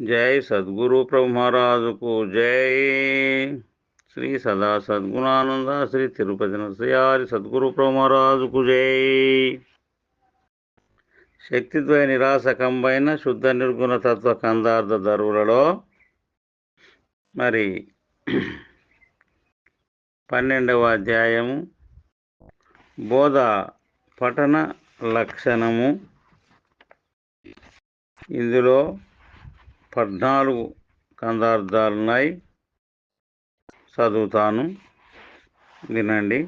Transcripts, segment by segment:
జై సద్గురు ప్రభు మహారాజుకు జై. శ్రీ సదా సద్గుణానంద శ్రీ తిరుపతి నరసయారి సద్గురు ప్రభు మహారాజుకు జై. శక్తిద్వయ నిరాశకంబైన శుద్ధ నిర్గుణ తత్వ కందార్థ ధరువులలో మరి 12వ అధ్యాయము బోధ పఠన లక్షణము. ఇందులో 14 కందార్థాలున్నాయి. చదువుతాను, వినండి.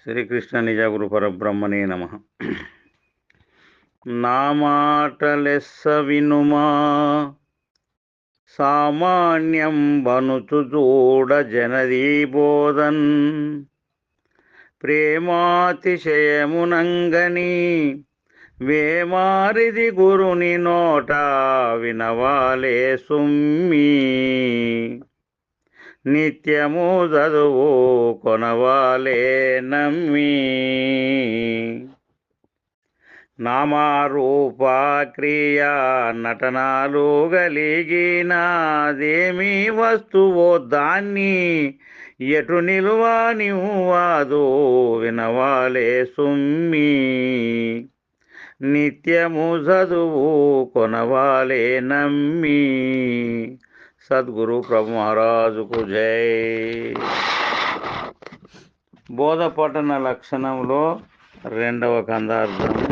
శ్రీకృష్ణ నిజగురు పరబ్రహ్మణే నమః. నా మాటలెస్స వినుమా, సామాన్యం బనుచు చూడ జనదీ బోధన్, ప్రేమాతిశయమునంగని వేమారిది గురుని నోట వినవాలే సుమ్మి, నిత్యము చదువు కొనవాలే నమ్మి. నామారూప క్రియా నటనాలు గలిగినదేమి వస్తువో దాన్ని ఎటు నిలువ నివ్వాదు వినవాలే సుమ్మి, నిత్యము చదువు కొనవాలే నమ్మి. సద్గురు ప్రభు మహారాజుకు జై. బోధ పఠన లక్షణంలో 2వ కందార్థము.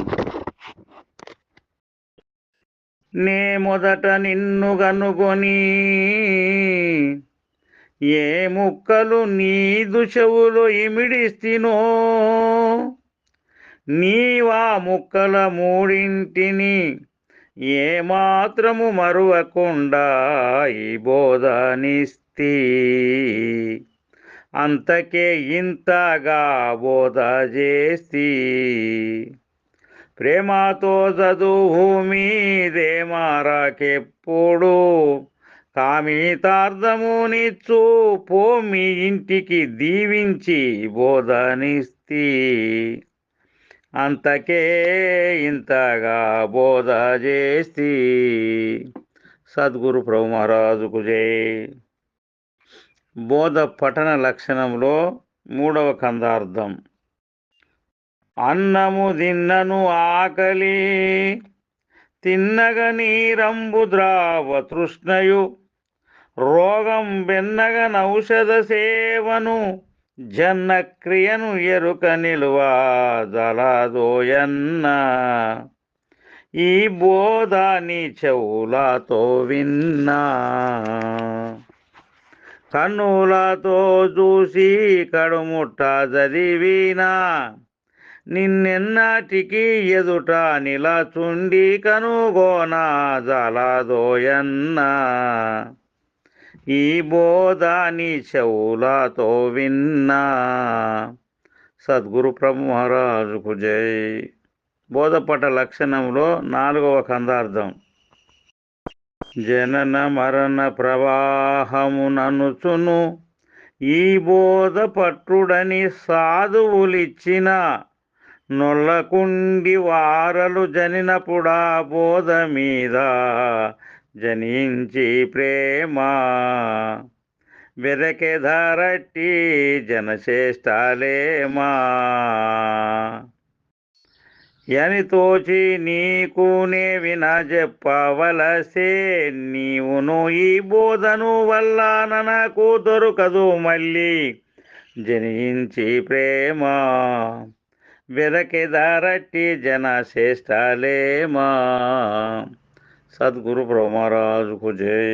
నే మొదట నిన్ను గనుగొని ఏ ముక్కలు నీ దుషవులు ఇమిడిస్తినో, నీవా ముక్కల మూడింటిని ఏ మాత్రము మరువకుండా ఈ బోధనిస్తి, అంతకే ఇంతగా బోధ చేస్తి. ప్రేమతో చదువు మీదే మారాకెప్పుడు, కామితార్థమునిచ్చు పో మీ ఇంటికి దీవించి బోధనిస్తి, అంతకే ఇంతగా బోధ చేస్తి. సద్గురు ప్రభు మహారాజుకు జై. బోధ పఠన లక్షణంలో 3వ కందార్థం. అన్నము తిన్నను ఆకలి, తిన్నగ నీరంబు ద్రావ తృష్ణయు, రోగం బెన్నగ నౌషధ సేవను, జన్న క్రియను ఎరుక నిలువ జలదోయన్న. ఈ బోధాని చెవులతో విన్నా, కన్నులతో చూసి కడుముట్ట చదివినా, నిన్నెన్నటికి ఎదుట నిలచుండి కనుగోన జలదోయన్న. ఈ బోధాని చెవులతో విన్నా. సద్గురు ప్రభు మహారాజుకు జై. బోధపట లక్షణంలో 4వ కందార్థం. జనన మరణ ప్రవాహముననుచును ఈ బోధ పట్టుడని సాధువులిచ్చిన, నొల్లకుండి వారలు జనినపుడా బోధ మీద జనించి ప్రేమ, వెదకెదరట్టి జనశ్రేష్టాలేమా. యని తోచి నీకునే వినజెప్పవలసే, నీవును ఈ బోధను వల్ల నాకు దొరకదు మళ్ళీ జనించి ప్రేమ, వెదకెదరట్టి జనశ్రేష్టాలేమా. సద్గురు ప్రభు మహారాజుకు జై.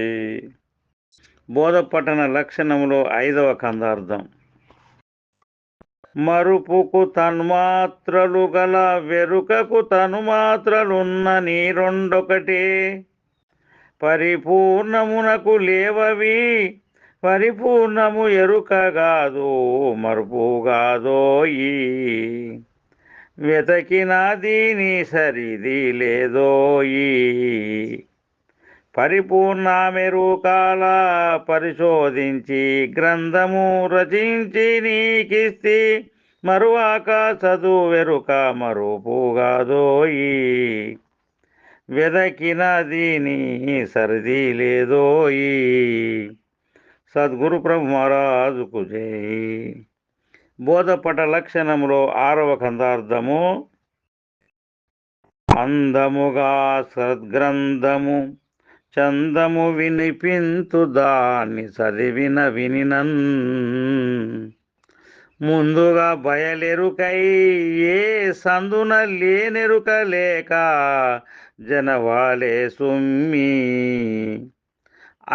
బోధ పఠన లక్షణంలో 5వ కందార్థం. మరుపుకు తన్మాత్రలు గల వెరుకకు తన్మాత్రలున్న నీ రెండొకటే, పరిపూర్ణమునకు లేవవి పరిపూర్ణము ఎరుకగాదు మరుపుగాదోయి. వెతకిన దీని సరిది లేదోయి, పరిపూర్ణ మెరుకాల పరిశోధించి గ్రంథము రచించి నీకిస్తి, మరువాక చదువెరుక మరుపుగాదోయి, వెదకిన దీని సరిది లేదోయి. సద్గురు ప్రభు మహారాజుకు జై. బోధపట లక్షణములో 6వ కందార్థము. అందముగా సద్గ్రంథము చందము వినిపింతు దాన్ని చదివిన వినినన్, ముందుగా బయలెరుకై ఏ సందున లేనెరుక లేక జనవాలే సుమ్మి,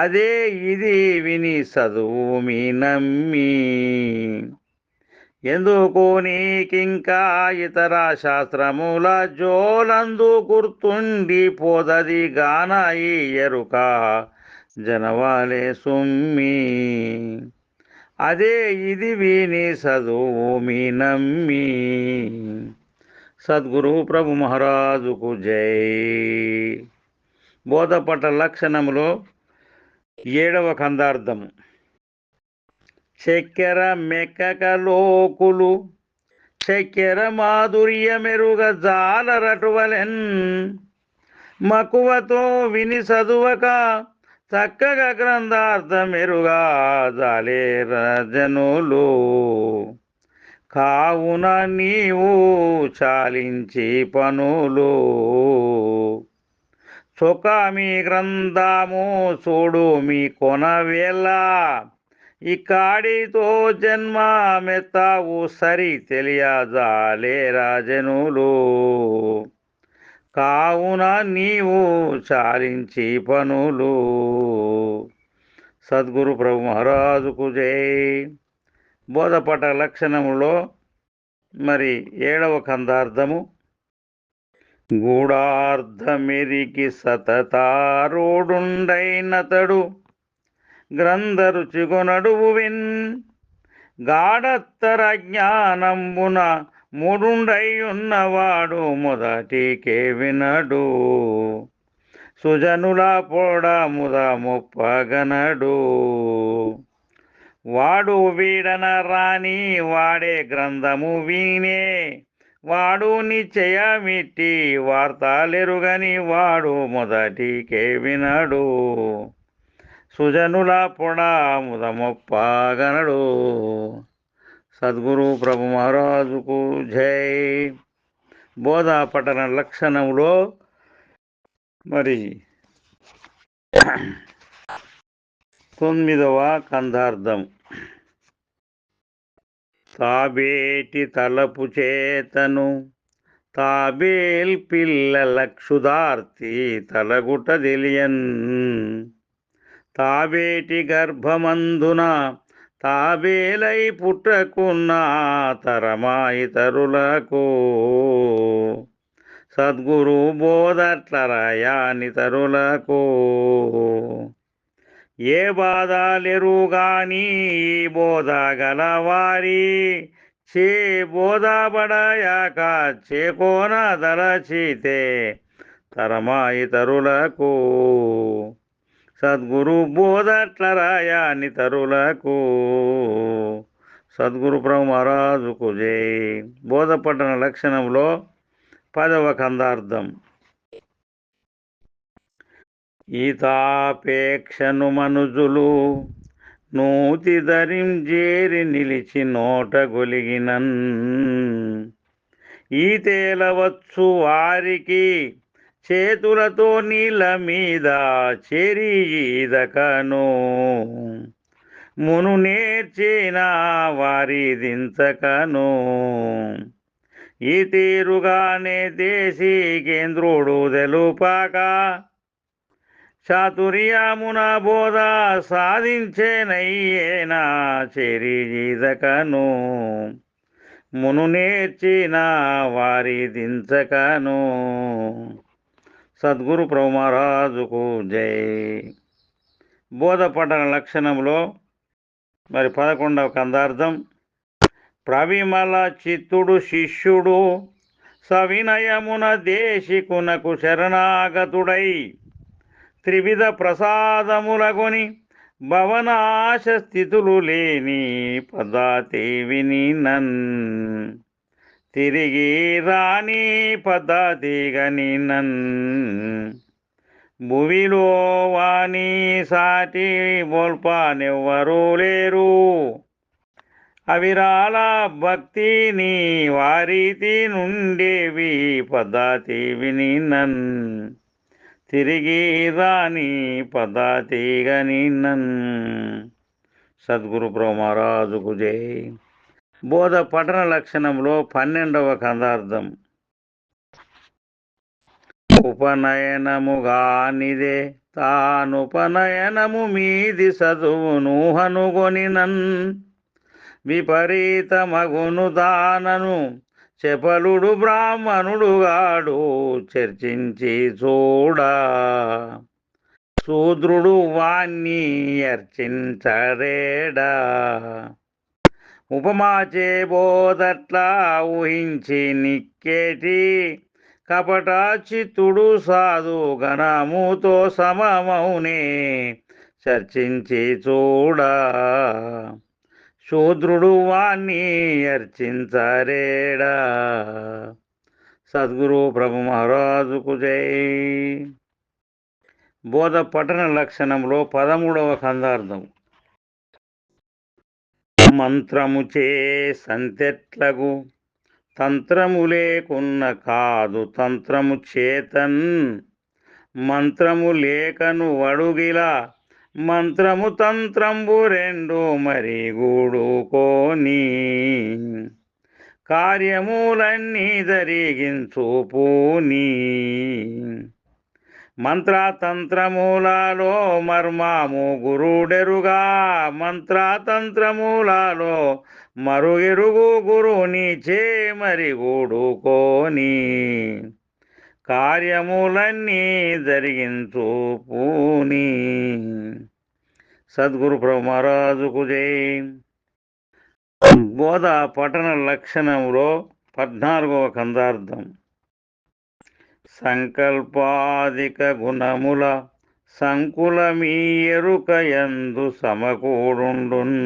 అదే ఇది విని చదువు మీ నమ్మి. ఎందుకు నీకింకా ఇతర శాస్త్రముల జోలందు గుర్తుండి పోదది గాన ఈ ఎరుక జనవాలే సుమ్మి, అదే ఇది విని చదువు మీ నమ్మి. సద్గురు ప్రభు మహారాజుకు జై. బోధపట లక్షణములో 7వ కందార్థము. చక్కెర మెక్కక లోకులు చక్కెర మాధుర్యమెరుగ జాలరటువలెన్, మక్కువతో విని చదువక చక్కగా గ్రంథార్థమెరుగా జాలేర జనులు. కావున నీవు చాలించి పనులు, చొక్క మీ గ్రంథము చూడు మీ కొనవేళ, ఇక్కడితో జన్మ మెత్తావు సరి తెలియజాలేరా జనులు. కావున నీవు చాలించి పనులు. సద్గురు ప్రభు మహారాజుకు జై. బోధపట లక్షణములో 7వ కందార్థము. గూఢార్థమెరికి సతతారోడుండైనతడు గ్రంథరుచిగొనడువువిన్, గాఢత్తర జ్ఞానంబున మూడుండై ఉన్నవాడు మొదటికే వినడు, సుజనుల పొడ ముద మొప్పగనడు. వాడు వీడన రాని వాడే గ్రంథము వినే, వాడు నిశ్చయమిట్టి వార్తలెరుగని వాడు మొదటికే వినడు, సుజనుల పొడ ముద మొప్పగనడు. సద్గురు ప్రభు మహారాజుకు జై. బోధ పఠన లక్షణంలో 9వ కందార్థం. తాబేటి తలపు చేతను తాబేల్ పిల్లల క్షుధార్తి తలగుట తెలియన్, తాబేటి గర్భమందున తాబేలై పుట్టకున్న తరమాయితరులకు. సద్గురు బోధట్లరాయాని తరులకు. ఏ బాధలెరుగాని ఈ బోధ గలవారి, చే బోధపడయాక చేకోన దలచితే తరమాయితరులకు. సద్గురు బోధట్లరాయాని తరులకు. సద్గురు ప్రభు మహారాజుకు జై. బోధపట్టణ లక్షణంలో 10వ కందార్థం. ఈతాపేక్షను మనుజులు నూతి ధరింజేరి నిలిచి నోట గొలిగినన్, ఈతేలవచ్చు వారికి చేతులతో నీళ్ళ మీద చేరి ఈదకను, మును నేర్చిన వారి దించకను. ఈ తీరుగానే దేశీ కేంద్రుడు తెలుపాక చాతుర్యమున బోధ సాధించేనయ్యేనా చెరి ఈదకను, మును నేర్చిన వారి దించకను. సద్గురు ప్రభు మహారాజుకు జై. బోధపఠన లక్షణంలో 11వ కందార్థం. ప్రవిమల చిత్తుడు శిష్యుడు సవినయమున దేశికునకు శరణాగతుడై, త్రివిధ ప్రసాదములగొని భవనాశ స్థితులు లేని పదాతి వినినన్, తిరిగి రాని పద్ధతిగని నన్ భువిలో వాణి సాటి బోల్పానెవ్వరూ లేరు. అవిరాల భక్తిని వారీతి నుండేవి పద్ధతి విని నన్ తిరిగి రాని పద్ధతిగని నన్. సద్గురు ప్రభు మహారాజుకు జై. బోధ పఠన లక్షణంలో 12వ కందార్థం. ఉపనయనముగానిదే తానుపనయనము మీది చదువును హనుగొని నన్ విపరీతమగును దానను చెపలుడు బ్రాహ్మణుడుగాడు చర్చించి చూడా. శూద్రుడు వాణ్ణి అర్చించరేడా. ఉపమాచే బోధట్లా ఊహించి నిక్కేటి కపట చిత్తుడు సాధు గణముతో సమమౌనే చర్చించి చూడా. శూద్రుడు వాణ్ణి అర్చించరేడా. సద్గురు ప్రభు మహారాజుకు జై. బోధ పఠన లక్షణంలో 13వ కందార్థం. మంత్రము చే సంతెట్లగు తంత్రము లేకున్న కాదు తంత్రము చేతన్ మంత్రము లేకను వడుగిలా మంత్రము తంత్రంబు రెండు మరి గూడుకోని కార్యములన్నీ జరిగించు పూని. మంత్రతంత్రములలో మర్మము గురుడెరుగా మంత్రతంత్రములలో మరుగెరుగు గురుని చే మరి గూడుకోని కార్యములన్నీ జరిగించు పూని. సద్గురు ప్రభు మహారాజుకు జై. బోధ పఠన లక్షణంలో 14వ కందార్థం. సంకల్పాదిక గుణముల సంకులమీ ఎరుకయందు సమకూడుండున్.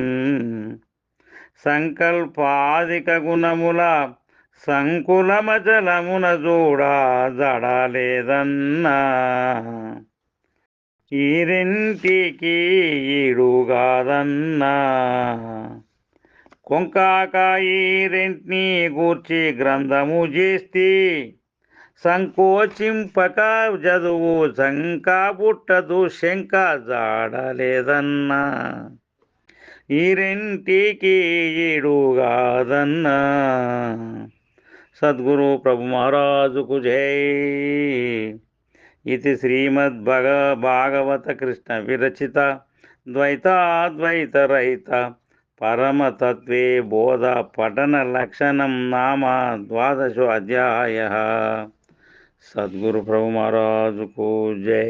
సంకల్పాదిక గుణముల సంకులమచలమున చూడా జడలేదన్నా. ఈ రెంటికి ఈడుగాదన్నా. కొంకాక ఈ రెంటిని గూర్చి గ్రంథము చేస్తే సంకోచింపక చదువు శంక పుట్టదు శంక జాడలేదన్నా. ఈ రెంటికి ఈడుగాదన్నా. సద్గురు ప్రభు మహారాజుకు జై. ఇది శ్రీమద్భాగవత కృష్ణ విరచిత ద్వైతాద్వైత రహిత పరమతత్వే బోధ పఠన లక్షణం నామ 12 అధ్యాయ. సద్గురు ప్రభు మహారాజుకు జై.